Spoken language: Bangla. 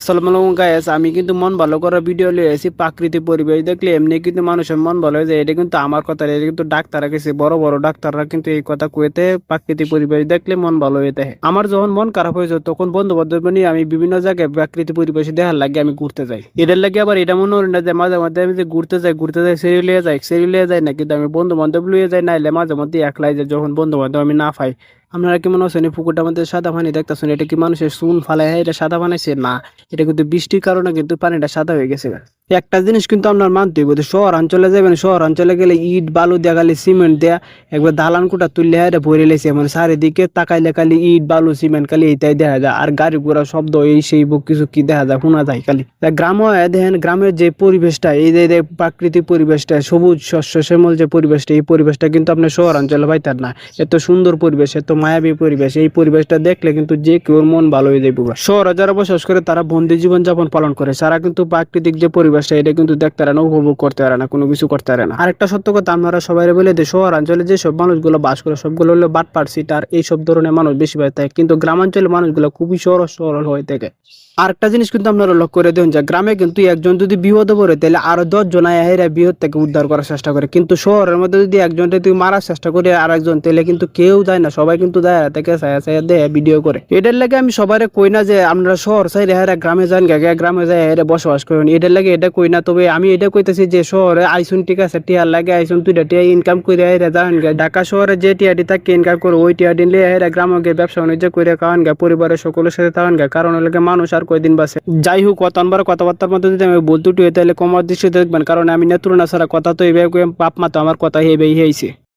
আসসালামু আলাইকুম গাইস, আমি কিন্তু মন ভালো করার ভিডিও লিয়ে এসেছি। প্রাকৃতিক পরিবেশ দেখলে এমনি কিন্তু মানুষের মন ভালো হয়ে যায়। এটা কিন্তু আমার কথা না, এটা কিন্তু ডাক্তাররা গেছে, বড় বড় ডাক্তাররা কিন্তু এই কথা কইতে প্রাকৃতিক পরিবেশ দেখলে মন ভালো হয়ে থাকে। আমার যখন মন খারাপ হয়েছে তখন বন্ধু বান্ধব নিয়ে আমি বিভিন্ন জায়গায় প্রাকৃতিক পরিবেশে দেখার লাগে আমি ঘুরতে যাই। এটার লাগে আবার এটা মনে হয় না যে মাঝে মধ্যে আমি যে ঘুরতে যাই সেরি লিয়ে যাই না, কিন্তু আমি বন্ধু বান্ধব লিয়ে যাই, নাইলে মাঝে মধ্যে একলাই যাই যখন বন্ধু বান্ধব আমি না পাই। আপনারা কি মনে হচ্ছেন এই পুকুরটার মধ্যে সাদা পানি দেখতেছেন? এটা কি মানুষের চুন ফালায় এটা সাদা বানাইছে? না, এটা কিন্তু বৃষ্টির কারণে কিন্তু পানিটা সাদা হয়ে গেছে। একটা জিনিস কিন্তু আপনার মানতে হইব, শহর অঞ্চলে যাবেন, শহর অঞ্চলে গেলে ইট বালু দেয়া খালি সিমেন্ট দেয়া একবার দালান কোটা তুললে এটা ভরে লেছে, মানে চারিদিকে তাকাইলে খালি ইট বালু সিমেন্ট খালি এইটাই দেখা যায়, আর গাড়ি ঘোড়া শব্দ এই সেই কিছু কি দেখা যায়, শোনা যায় খালি। গ্রামে দেখেন, গ্রামের যে পরিবেশটা, এই যে প্রাকৃতিক পরিবেশটা, সবুজ শস্য শ্যামল যে পরিবেশটা, এই পরিবেশটা কিন্তু আপনার শহর অঞ্চলে পাইতেন না। এত সুন্দর পরিবেশ, এত মায়াবী পরিবেশ, এই পরিবেশটা দেখলে কিন্তু যে কেউ মন ভালো হয়ে যাবে। শহরে যারা বসবাস করে তারা বন্দি জীবন যাপন পালন করে, তারা কিন্তু প্রাকৃতিক যে পরিবেশটা এটা কিন্তু দেখতে পারে না, উপভোগ করতে পারে না, কোনো কিছু করতে পারে না। আরেকটা সত্য কথা আপনারা সবাই বলে যে শহর অঞ্চলে যে সব মানুষগুলো বাস করে সবগুলো হলো বাটপার সিটার, এইসব ধরনের মানুষ বেশি পায় থাকে, কিন্তু গ্রামাঞ্চলের মানুষগুলো খুবই সরল সরল হয়ে থাকে। আরেকটা জিনিস কিন্তু আপনারা লক্ষ্য করে দেন যে গ্রামে কিন্তু একজন যদি বিপদে পড়ে তাহলে আরো 10 জন এরা বিপদ থেকে উদ্ধার করার চেষ্টা করে, কিন্তু শহরের মধ্যে যদি একজন যদি মারার চেষ্টা করে আর একজন, তাহলে কিন্তু কেউ যায় না, সবাই কিন্তু দেয় থেকে ছায়া দেয় ভিডিও করে। এটার লাগে আমি সবারে কই না যে আপনারা শহর চাই হেরা গ্রামে যান গে, গ্রামে যায় হেরা বসবাস করেন, এটার লাগে এটা কই না। তবে আমি এটা কইতেছি যে শহরে আইসুন ঠিক আছে, টিয়ার লাগে আইসুন, তুই টিয়া ইনকাম করে হেরা যান গে। ঢাকা শহরে যে টিয়াটি থাকে ইনকাম করে ওই টিয়া দিন হেরা গ্রামে গিয়ে ব্যবসা বাণিজ্য করে খাওয়ান গে, পরিবারের সকলের সাথে থাকেন গে, কারণ লাগে মানুষ আর কয়দিন বাঁচে। যাই হোক, অতবার কথাবার্তার মধ্যে যদি আমি বলতে উঠি তাহলে কমার দৃষ্টিতে দেখবেন, কারণ আমি নেত্রনা ছাড়া কথা তো এইভাবে বাপ মা তো আমার কথা হেবেই হয়েছে।